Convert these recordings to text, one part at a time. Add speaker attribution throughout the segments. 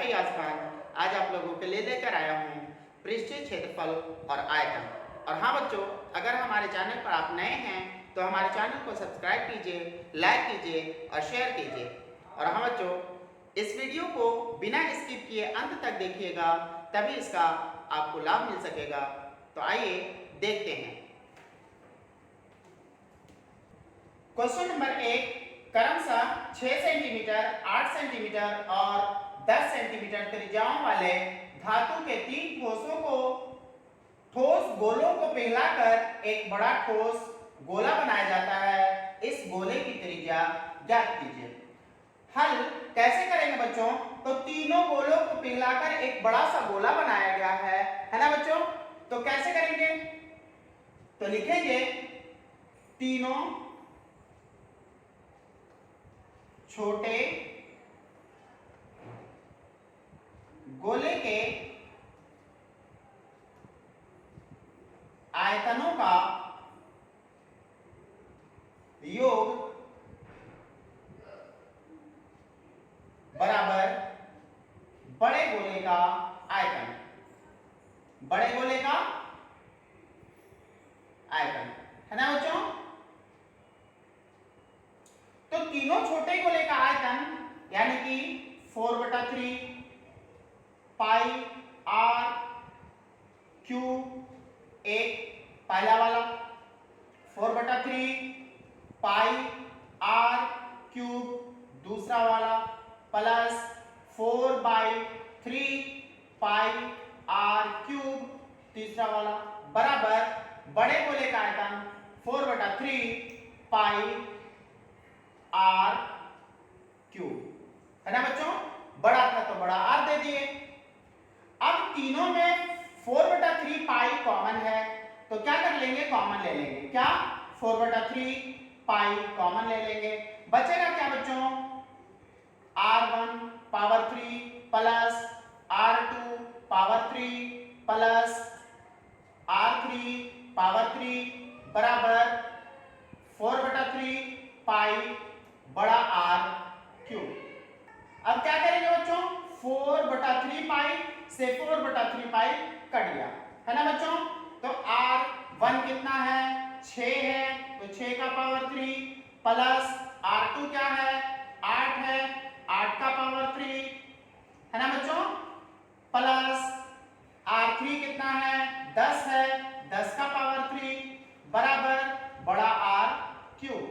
Speaker 1: भाई आज खान आज आप लोगों के लिए लेकर आया हूँ पृष्ठीय क्षेत्रफल और आयतन। और हाँ बच्चों, अगर हमारे चैनल पर आप नए हैं तो हमारे चैनल को सब्सक्राइब कीजिए, लाइक कीजिए और शेयर कीजिए। और हाँ बच्चों, इस वीडियो को बिना स्किप किए अंत तक देखिएगा, तभी इसका आपको लाभ मिल सकेगा। तो आइए देखते हैं। क्वेश्चन नंबर 1, क्रमशः 6 सेंटीमीटर, 8 सेंटीमीटर और 10 सेंटीमीटर त्रिज्याओं वाले धातु के 3 ठोस गोलों को पिघलाकर एक बड़ा ठोस गोला बनाया जाता है। इस गोले की त्रिज्या ज्ञात कीजिए। हल कैसे करेंगे बच्चों? तो तीनों गोलों को पिघलाकर एक बड़ा सा गोला बनाया गया है ना बच्चों? तो कैसे करेंगे? तो लिखेंगे तीनों छोटे गोले के आयतनों का योग बराबर बड़े गोले का आयतन। बड़े गोले का आयतन है ना बच्चों? तो तीनों छोटे गोले का आयतन यानी कि 4/3 पाई आर क्यूब एक पहला वाला, 4/3 पाई आर क्यूब दूसरा वाला, प्लस 4/3 पाई आर क्यूब तीसरा वाला, बराबर बड़े गोले का आयतन 4/3 पाई आर क्यूब है ना बच्चों? बड़ा था तो बड़ा आर दे दिए। अब तीनों में 4/3 पाई कॉमन है, तो क्या कर लेंगे? कॉमन ले लेंगे। क्या? 4/3 पाई कॉमन ले लेंगे। बचेगा क्या बच्चों? r1 power 3 plus r2 power 3 plus r3 power 3 बराबर 4/3 पाई बड़ा R क्यूब। अब क्या करेंगे बच्चों? 4/3 पाई से 4/3 पाई कट गया है ना बच्चों? तो R1 कितना है? 6 है, तो 6 का पावर 3 प्लस R2 क्या है? 8 है, 8 का पावर 3 है ना बच्चों? प्लस R3 कितना है? 10 है, 10 का पावर 3 बराबर बड़ा R क्यूब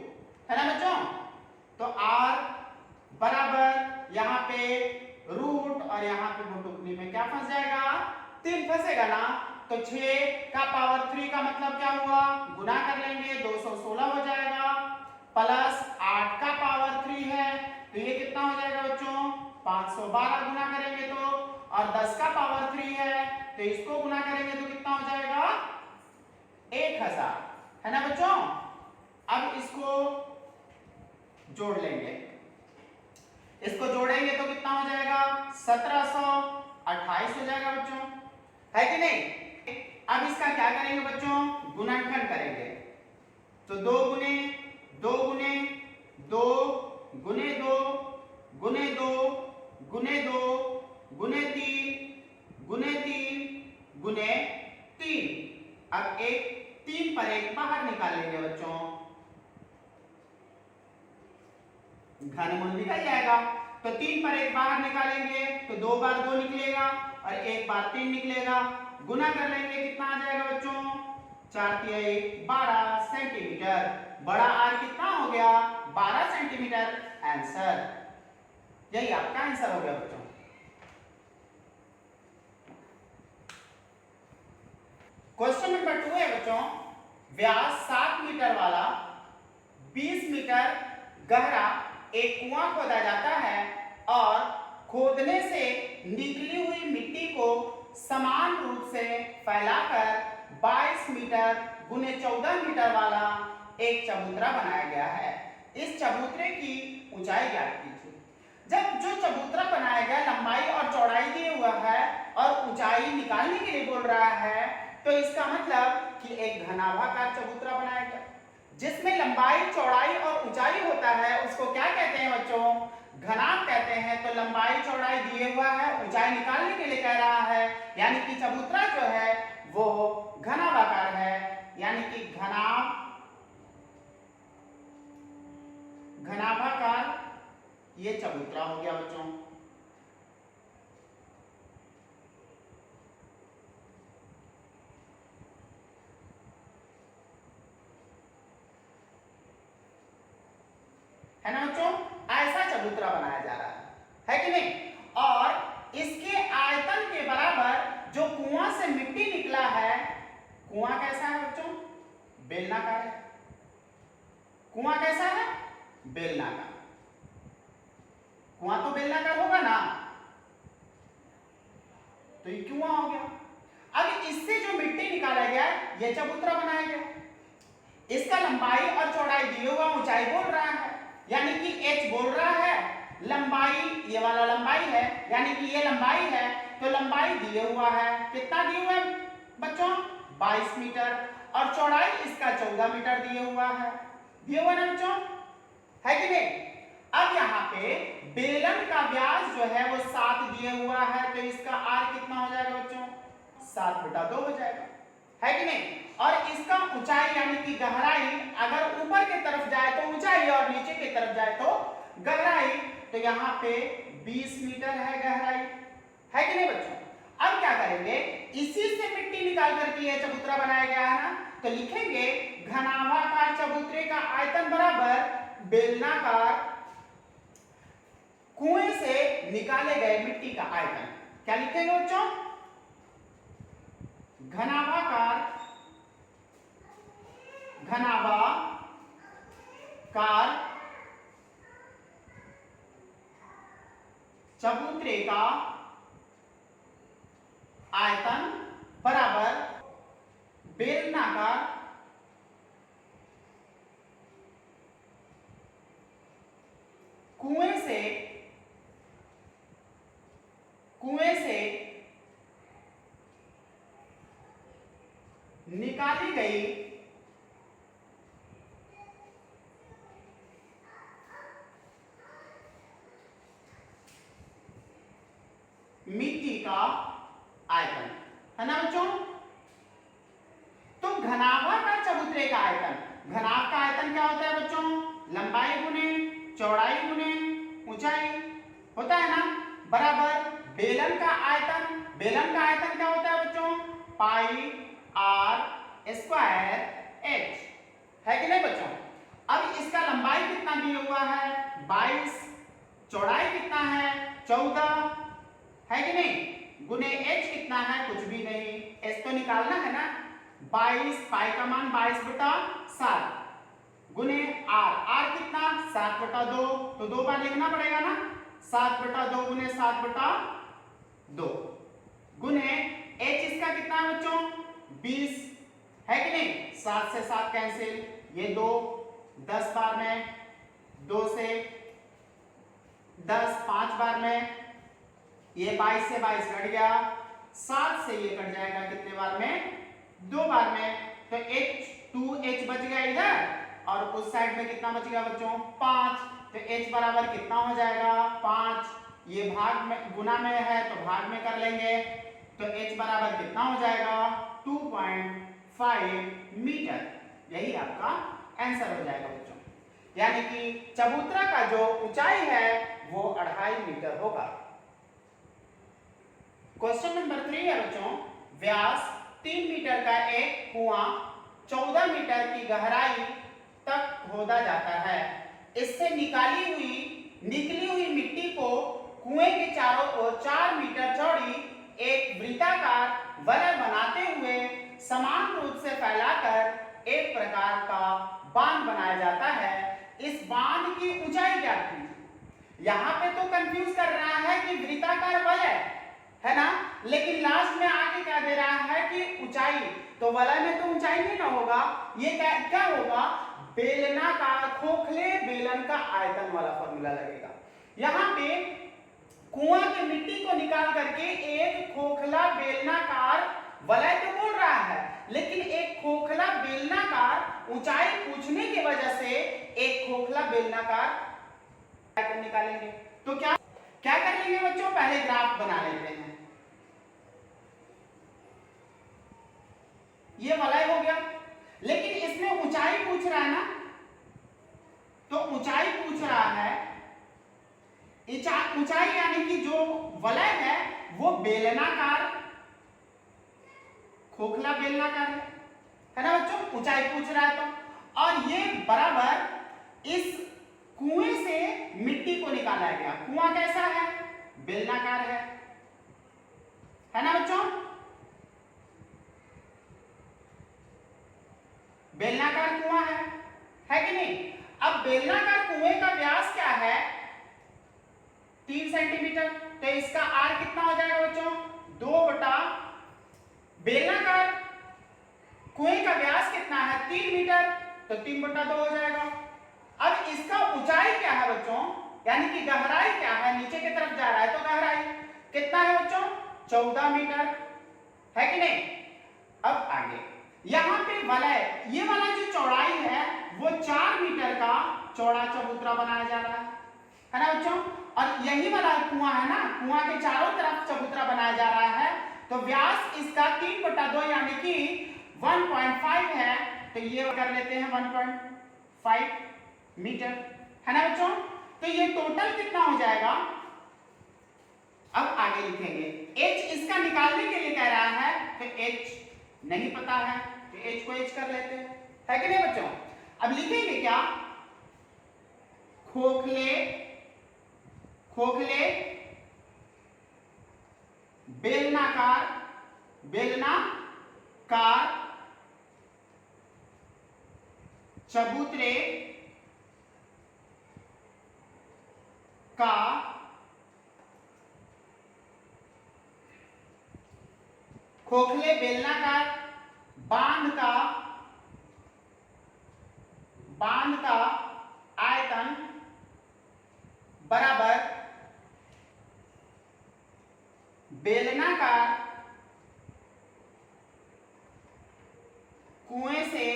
Speaker 1: है ना बच्चों? तो R बराबर यहाँ पे रूट और यहाँ पे बुटुकनी में क्या फंस जाएगा? 3 फंसेगा ना। तो 6 का पावर 3 का मतलब क्या हुआ? गुना कर लेंगे, 216 हो जाएगा, प्लस 8 का पावर 3 है, तो ये कितना हो जाएगा बच्चों? 512 गुना करेंगे तो, और 10 का पावर 3 है, तो इसको गुना करेंगे तो कितना हो जाएगा? 1000 है ना बच्चों? अब इसको जोड़ लेंगे, इसको जोड़ेंगे तो कितना हो जाएगा? 1728 हो जाएगा बच्चों, है कि नहीं? अब इसका क्या करेंगे बच्चों? गुणनखंड करेंगे। तो 2 गुने 2 गुने 2 गुने 2 गुने 2 गुने 2 गुने 3 गुने 3 गुने 3। अब एक 3 पर 1 बाहर निकालेंगे बच्चों, घनमूल निकल जाएगा। तो 3 पर 1 बाहर निकालेंगे तो 2 बार 2 निकलेगा और 1 बार 3 निकलेगा। गुना कर लेंगे, कितना आ जाएगा बच्चों? 4 × 1 12 सेंटीमीटर। बड़ा आर कितना हो गया? 12 सेंटीमीटर। आंसर, यही आपका आंसर हो गया बच्चों। क्वेश्चन नंबर 2 है बच्चों, व्यास 7 मीटर वाला 20 मीटर गहरा एक कुआं खोदा जाता है और खोदने से निकली हुई मिट्टी को समान रूप से फैलाकर 22 मीटर गुने 14 मीटर वाला एक चबूतरा बनाया गया है। इस चबूतरे की ऊंचाई ज्ञात कीजिए। जब जो चबूतरा बनाया गया लंबाई और चौड़ाई दिए हुआ है और ऊंचाई निकालने के लिए बोल रहा है, तो इसका मतलब कि एक घनाभाकार चबूतरा बनाया गया जिसमें लंबाई चौड़ाई और ऊंचाई होता है, उसको क्या कहते हैं बच्चों? घनाभ कहते हैं तो लंबाई चौड़ाई दिए हुआ है, ऊंचाई निकालने के लिए कह रहा है, यानी कि चबूतरा जो है वो घनाभाकार है, यानी कि घनाभाकार ये चबूतरा हो गया बच्चों। है ना बच्चों, ऐसा चबूतरा बनाया जा रहा है कि नहीं। और इसके आयतन के बराबर जो कुआं से मिट्टी निकला है, कुआं कैसा है बच्चों, बेलनाकार है। कुआं कैसा है, बेलनाकार। कुआं तो बेलनाकार होगा ना, तो ये कुआं हो गया। अब इससे जो मिट्टी निकाला गया ये चबूतरा बनाया गया। इसका लंबाई और चौड़ाई दिए हुआ, ऊंचाई बोल रहा है, यानी कि h बोल रहा है, लंबाई ये वाला लंबाई है, यानी कि ये लंबाई है, तो लंबाई दिए हुआ है, कितना दिए हुआ है बच्चों, 22 मीटर, और चौड़ाई इसका 14 मीटर दिए हुआ है, दिए हुआ ना बच्चों, है कि नहीं। अब यहाँ पे बेलन का व्यास जो है वो 7 दिए हुआ है, तो इसका r कितना हो जाएगा बच्चों, 7/2 हो जाएगा, है कि नहीं। और इसका ऊंचाई यानी कि गहराई, अगर ऊपर की तरफ जाए तो ऊंचाई और नीचे की तरफ जाए तो गहराई, तो यहाँ पे 20 मीटर है गहराई, है कि नहीं बच्चों। अब क्या करेंगे, इसी से मिट्टी निकाल करके यह चबूतरा बनाया गया है ना, तो लिखेंगे घनाभाकार चबूतरे का आयतन बराबर बेलनाकार कुएं से निकाले गए मिट्टी का आयतन। क्या लिखेंगे बच्चों, घनाभाकार चबूतरे का आयतन बराबर बेलनाकार कुएं से निकाली गई मिट्टी का आयतन, है ना बच्चों। तो घनाभाकार चबूतरे का आयतन, घनाभ का आयतन क्या होता है बच्चों, लंबाई गुने चौड़ाई गुने ऊंचाई होता है ना, बराबर बेलन का आयतन। बेलन का आयतन क्या होता है बच्चों, पाई r स्क्वायर h, है कि नहीं बच्चों। अब इसका लंबाई कितना दिया हुआ है, 22, चौड़ाई कितना है, 14, है कि नहीं, गुने h कितना है, कुछ भी नहीं, h तो निकालना है ना, 22, पाई का मान 22/7 गुने r कितना 7/2, तो 2 बार लिखना पड़ेगा ना, 7/2 गुने 7/2 गुने h इसका कितना है बच्चों, 20, है कि नहीं, 7 से 7 कैंसिल, ये 2 10 बार में, 2 से 10 5 बार में, ये 22 से 22 कट गया, 7 से ये कट जाएगा कितने बार में, 2 बार में, तो h 2h बच गया इधर, और उस साइड में कितना बच गया बच्चों, 5, तो h बराबर कितना हो जाएगा, 5, ये भाग में गुना में है तो भाग में कर लेंगे, तो h बराबर कितना हो जाएगा, 2.5 मीटर। यही आपका आंसर हो जाएगा बच्चों, यानी कि चबूतरा का जो ऊंचाई है वो 2.5 मीटर होगा। क्वेश्चन नंबर 3 है बच्चों, व्यास 3 मीटर का एक कुआं 14 मीटर की गहराई तक खोदा जाता है। इससे निकली हुई मिट्टी को कुएं के चारों ओर 4 मीटर चौड़ी एक वृत्ताकार वलय बनाते हुए समान रूप से फैलाकर एक प्रकार का बांध बनाया जाता है। इस बांध की ऊंचाई क्या थी, यहाँ पे तो कंफ्यूज कर रहा है कि वृत्ताकार वलय है ना, लेकिन लास्ट में आके क्या दे रहा है कि ऊंचाई, तो वलय में तो ऊंचाई नहीं ना होगा, ये क्या होगा, बेलनाकार खोखले बेलन का आयतन वाला फॉर्मूला लगेगा। यहाँ पे कुआं की मिट्टी को निकाल करके एक खोखला बेलनाकार वलय तो बोल रहा है, लेकिन एक खोखला बेलनाकार ऊंचाई पूछने की वजह से एक खोखला बेलनाकार निकालेंगे। तो क्या क्या कर लेंगे बच्चों, पहले ग्राफ बना लेते हैं। ये वलय हो गया, लेकिन इसमें ऊंचाई पूछ रहा है ना, तो ऊंचाई पूछ रहा है। ऊंचाई यानी कि जो वलय है वो बेलनाकार, खोखला बेलनाकार है ना बच्चों, ऊंचाई पूछ रहा है तो। और ये बराबर इस कुएं से मिट्टी को निकाला गया। कुआं कैसा है, बेलनाकार है ना बच्चों, बेलनाकार कुआं है कि नहीं। अब बेलनाकार कुएं का व्यास क्या है, 3 सेंटीमीटर, तो इसका आर कितना हो जाएगा बच्चों, 2 बटा, बेलनाकार कुएं का व्यास कितना है 3 मीटर, तो 3 बटा 2 हो जाएगा। अब इसका ऊंचाई क्या है बच्चों, यानी कि गहराई क्या है, नीचे की तरफ जा रहा है तो गहराई कितना है बच्चों, 14 मीटर है कि नहीं। अब आगे यहां पे वलय, ये वाला जो चौड़ाई है वो 4 मीटर का चौड़ा चबूतरा बनाया जा रहा है ना बच्चों। और यही वाला कुआं है ना, कुआं के चारों तरफ चबूतरा बनाया जा रहा है, तो व्यास इसका 3 बटा 2 यानी कि 1.5 है, तो ये कर लेते हैं 1.5 मीटर है ना बच्चों। तो ये टोटल कितना हो जाएगा, अब आगे लिखेंगे। h इसका निकालने के लिए कह रहा है, तो h नहीं पता है तो h को h कर लेते हैं, है कि नहीं बच्चों। अब लिखेंगे क्या, खोखले खोखले बेलनाकार चबूतरे का खोखले बेलनाकार बांध का आयतन बराबर बेलनाकार कुएं से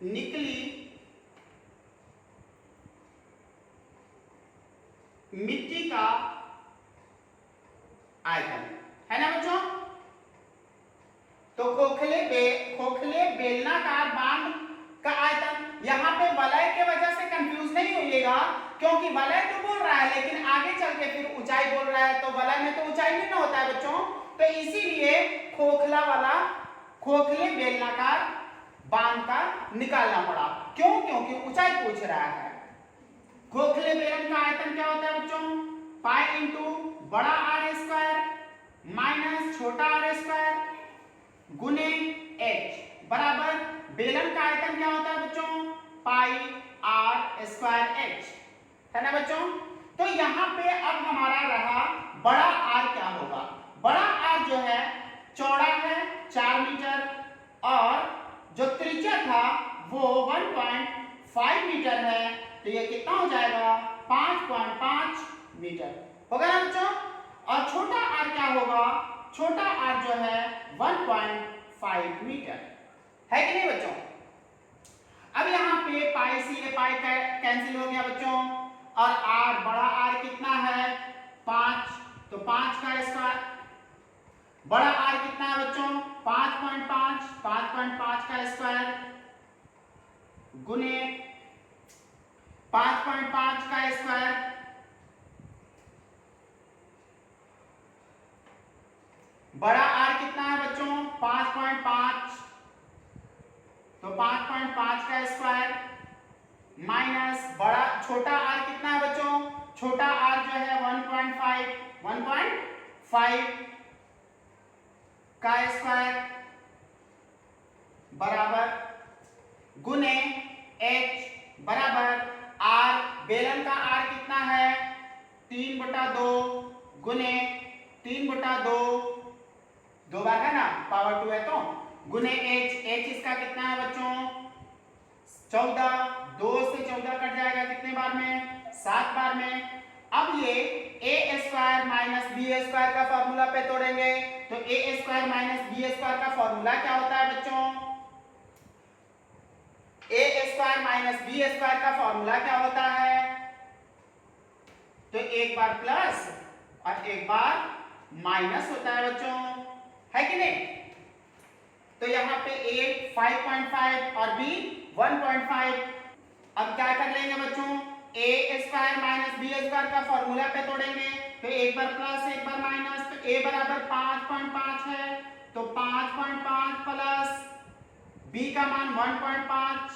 Speaker 1: निकली मिट्टी का आयतन है ना बच्चों। तो खोखले बेलनाकार बांध का आयतन, यहां पे वलय के वजह से कंफ्यूज नहीं होइएगा, क्योंकि वलय तो बोल रहा है लेकिन आगे चल के फिर ऊंचाई बोल रहा है, तो वलय में तो ऊंचाई नहीं ना होता है बच्चों, तो इसीलिए खोखले बेलनाकार बांध का निकालना पड़ा। क्यों, क्योंकि ऊंचाई पूछ रहा है। खोखले बेलन का आयतन क्या होता है बच्चों, पाई इंटू बड़ा आर स्क्वायर माइनस छोटा आर स्क्वायर गुने h बराबर बेलन का आयतन क्या होता है बच्चों, पाई आर स्क्वायर h है ना बच्चों। तो यहाँ पे अब हमारा रहा बड़ा आर क्या होगा। बड़ा आर जो है चौड़ा है 4 मीटर और जो त्रिज्या था वो 1.5 मीटर है, तो ये कितना हो जाएगा 5.5 मीटर होगा ना बच्चों। और छोटा आर क्या होगा, छोटा आर जो है 1.5 मीटर है कि नहीं बच्चों। अब यहाँ पे पाई से पाई कैंसिल हो गया बच्चों, और आर बड़ा आर कितना है 5, तो 5 का स्क्वायर, बड़ा आर कितना है बच्चों 5.5 का स्क्वायर गुने 5.5 का स्क्वायर बड़ा आर कितना है बच्चों 5.5, तो 5.5 का स्क्वायर माइनस बड़ा छोटा आर कितना है बच्चों, छोटा आर जो है 1.5 का स्क्वायर बराबर गुने h बराबर आर, बेलन का आर कितना है 3/2 गुने 3/2, 2 बार है ना, पावर 2 है तो गुने h इसका कितना है बच्चों 14, 2 से 14 कट जाएगा कितने बार में 7 बार में, अब ये ए स्क्वायर माइनस बी स्क्वायर का फॉर्मूला पे तोड़ेंगे, तो ए स्क्वायर माइनस बी स्क्वायर का फॉर्मूला क्या होता है बच्चों? ए स्क्वायर माइनस बी स्क्वायर का फॉर्मूला क्या होता है? तो एक बार प्लस और एक बार माइनस होता है बच्चों, है कि नहीं? तो यहाँ पे ए 5.5 और बी 1.5। अब क्या कर लेंगे बच्चों? ए स्क्वायर माइनस बी स्क्वायर का फॉर्मूला पे तोड़ेंगे, तो एक बार प्लस एक बार माइनस, तो ए बराबर 5.5 है, तो 5.5 प्लस बी का मान 1.5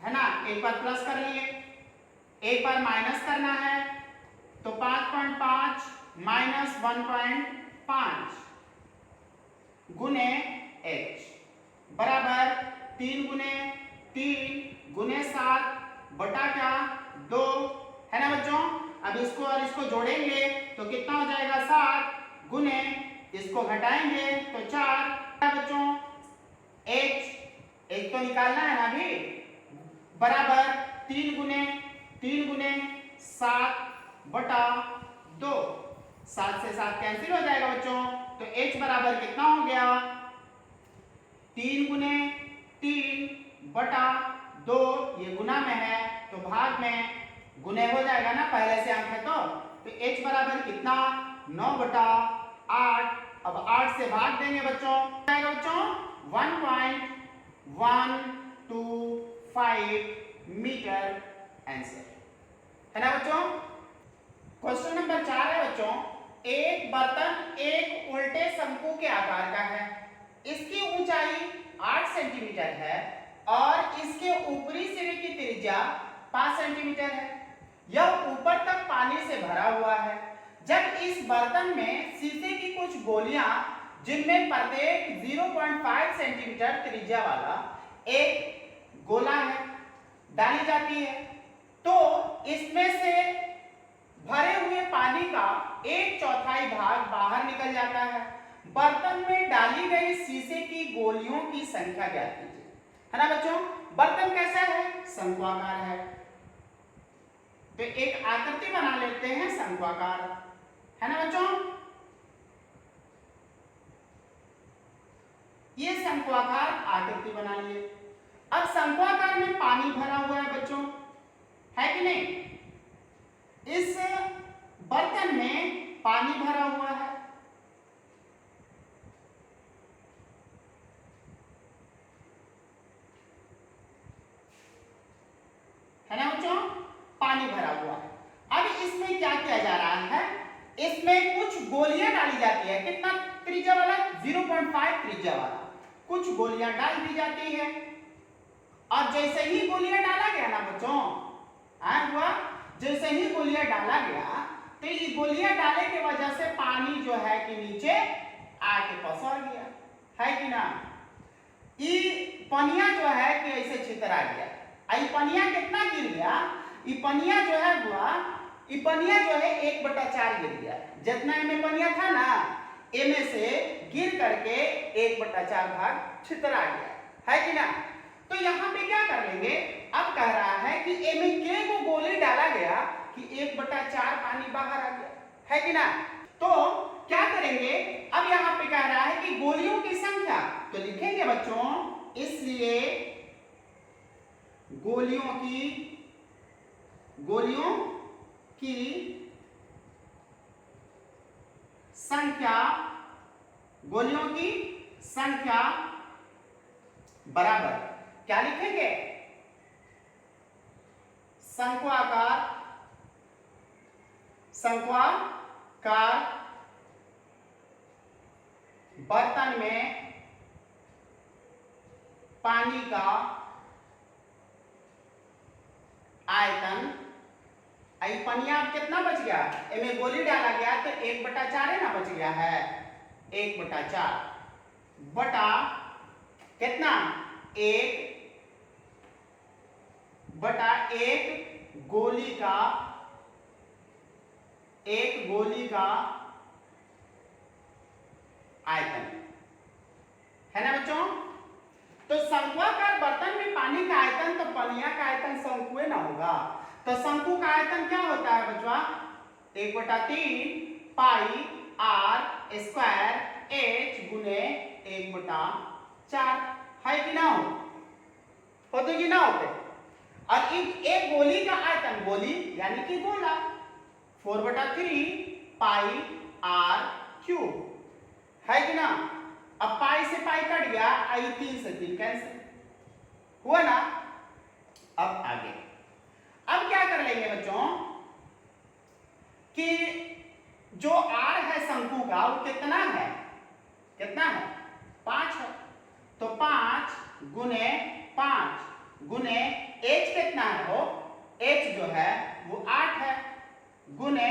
Speaker 1: है ना। एक बार प्लस कर लिए, एक बार माइनस करना है, तो 5.5 माइनस 1.5 गुने h बराबर 3 गुने 3 गुने 7 बटा क्या 2, है ना बच्चों। अब इसको और इसको जोड़ेंगे तो कितना हो जाएगा 7 गुने, इसको घटाएंगे तो 4 बच्चों। h तो निकालना है ना अभी, बराबर 3 गुने 7 बटा 2, 7 से 7 कैंसिल हो जाएगा बच्चों, तो h बराबर कितना हो गया 3 गुने 3 बटा 2, ये गुना में है तो भाग में गुने हो जाएगा ना, पहले से अंक है तो h बराबर कितना 9 बटा 8। अब 8 से भाग देंगे बच्चों, जाएगा बच्चों 1.125 मीटर आंसर, है ना बच्चों। क्वेश्चन नंबर 4 है बच्चों, एक बर्तन एक उल्टे शंकु के आकार का है, इसकी ऊंचाई 8 सेंटीमीटर है और इसके ऊपरी सिरे की त्रिज्या 5 सेंटीमीटर है। यह ऊपर तक पानी से भरा हुआ है। जब इस बर्तन में शीशे की कुछ गोलियां, जिनमें प्रत्येक 0.5 सेंटीमीटर त्रिज्या वाला एक गोला है, डाली जाती है, तो इसमें से भरे हुए पानी का 1/4 भाग बाहर निकल जाता है। बर्तन में डाली गई शीशे की गोलियों की संख्या ज्ञात कीजिए, है ना बच्चों। बर्तन कैसा है? शंक्वाकार है, तो एक आकृति बना लेते हैं शंक्वाकार, है ना बच्चों। ये शंक्वाकार आकृति बना लिए। अब शंक्वाकार में पानी भरा हुआ है बच्चों, है कि नहीं? इस बर्तन में पानी भरा हुआ है ना बच्चों, पानी भरा हुआ है। अब इसमें क्या किया जा रहा है? इसमें कुछ गोलियां डाली जाती है, कितना त्रिज्या वाला 0.5 त्रिज्या वाला, कुछ गोलियां डाल दी जाती है। और जैसे ही गोलियां डाला गया ना बच्चों, हुआ जैसे ही गोलियां डाला गया, तो ये गोलियां डाले की वजह से पानी जो है कि नीचे आके पसर गया, है कि ना। ये पनिया जो है कि ऐसे छितरा गया, आई पनिया कितना गिर गया, ये पनिया जो है हुआ, ये पनिया जो है 1/4 गिर गया। जितना में पनिया था ना, एमे से गिर करके 1/4 भाग छितरा गया, है कि ना। तो यहाँ पे क्या कर लेंगे, अब कह रहा है कि एमे के को गोली डाला गया कि 1/4 पानी बाहर आ गया, है कि ना। तो क्या करेंगे, अब यहाँ पे कह रहा है कि गोलियों की संख्या, तो लिखेंगे बच्चों, इसलिए गोलियों की संख्या, गोलियों की संख्या बराबर क्या लिखेंगे, शंक्वाकार बर्तन में पानी का आयतन, आई पनिया अब कितना बच गया, इनमें गोली डाला गया तो 1/4 है ना बच गया है, 1/4 बटा कितना 1/1 गोली का, एक गोली का आयतन, है ना बच्चों। तो शंक्वाकार बर्तन में पानी का आयतन, तो पनिया का आयतन शंकुए ना होगा, तो तो शंकु का आयतन क्या होता है बच्चा? 1/3 पाई आर स्क्वायर एच गुने 1/4 है कि ना होते कि ना होते? और एक गोली का आयतन, गोली यानी कि गोला, 4/3 पाई आर क्यूब है कि ना? अब पाई से पाई कट गया, आई 3 से 3 कैंसिल हुआ ना? अब आगे, अब क्या कर लेंगे बच्चों कि जो आर है शंकु का वो कितना है? कितना है? 5 है। तो 5 गुने 5 गुने एच कितना है? वो एच जो है वो 8 है, गुने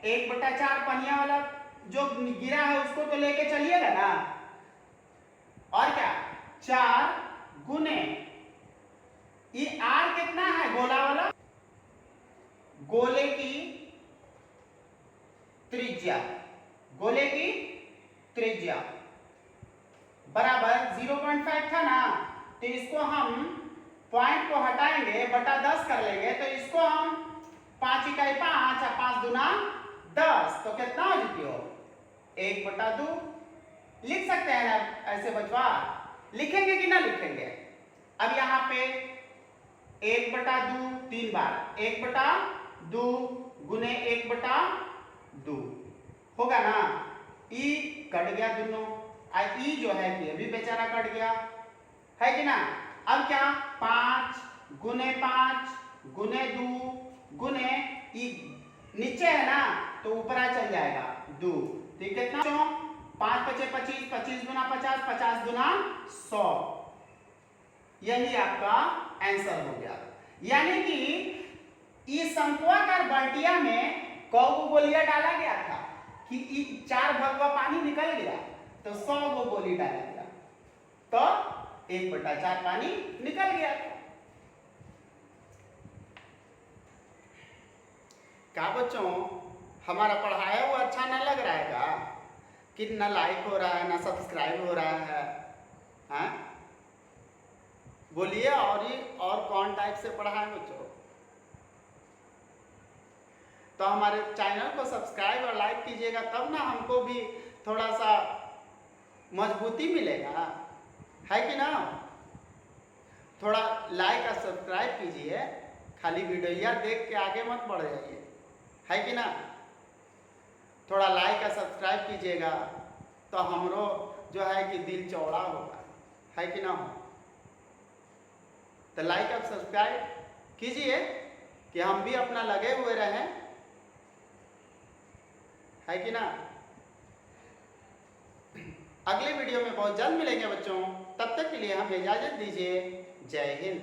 Speaker 1: 1/4 पनिया वाला जो गिरा है उसको तो लेके चलिएगा ना। और क्या? 4 गुने ये आर कितना है गोला वाला? गोले की त्रिज्या, गोले की त्रिज्या बराबर 0.5 था ना, तो इसको हम पॉइंट को हटाएंगे, बटा 10 कर लेंगे, तो इसको हम 5 इकाई 5 और 5 दूना 10, तो कितना हो जाती हो? 1/2 लिख सकते हैं ना ऐसे बचवा? लिखेंगे कि ना लिखेंगे? अब यहाँ पे 1/2 3 बार, 1/2 गुने 1/2 होगा ना? ई कट गया दोनों, ई जो है कि अभी बेचारा कट गया है कि ना? अब क्या? 5 गुने 5 गुने 2 गुने ई नीचे है ना तो ऊपर आ चल जाएगा 2, तो ये कितना? 5 × 5 = 25, 25 × 50, 50 × 100, यही आपका आंसर हो गया। यानी कि इस शंक्वाकार बल्टिया में कौ गोलियां डाला गया था कि 4 भगवा पानी निकल गया, तो 100 गो गोली डाला गया, तो 1/4 पानी निकल गया। क्या बच्चों हमारा पढ़ाया हुआ अच्छा ना लग रहा है क्या? कि ना लाइक हो रहा है ना सब्सक्राइब हो रहा है? हाँ बोलिए, और कौन टाइप से पढ़ाए बच्चों? तो हमारे चैनल को सब्सक्राइब और लाइक कीजिएगा, तब ना हमको भी थोड़ा सा मजबूती मिलेगा, है कि ना? थोड़ा लाइक और सब्सक्राइब कीजिए, खाली वीडियो देख के आगे मत बढ़ जाइए, है कि ना? थोड़ा लाइक और सब्सक्राइब कीजिएगा तो हमरो जो है कि दिल चौड़ा होगा, है कि ना? तो लाइक और सब्सक्राइब कीजिए कि हम भी अपना लगे हुए रहें, है कि ना? अगले वीडियो में बहुत जल्द मिलेंगे बच्चों, तब तक के लिए हमें इजाजत दीजिए। जय हिंद।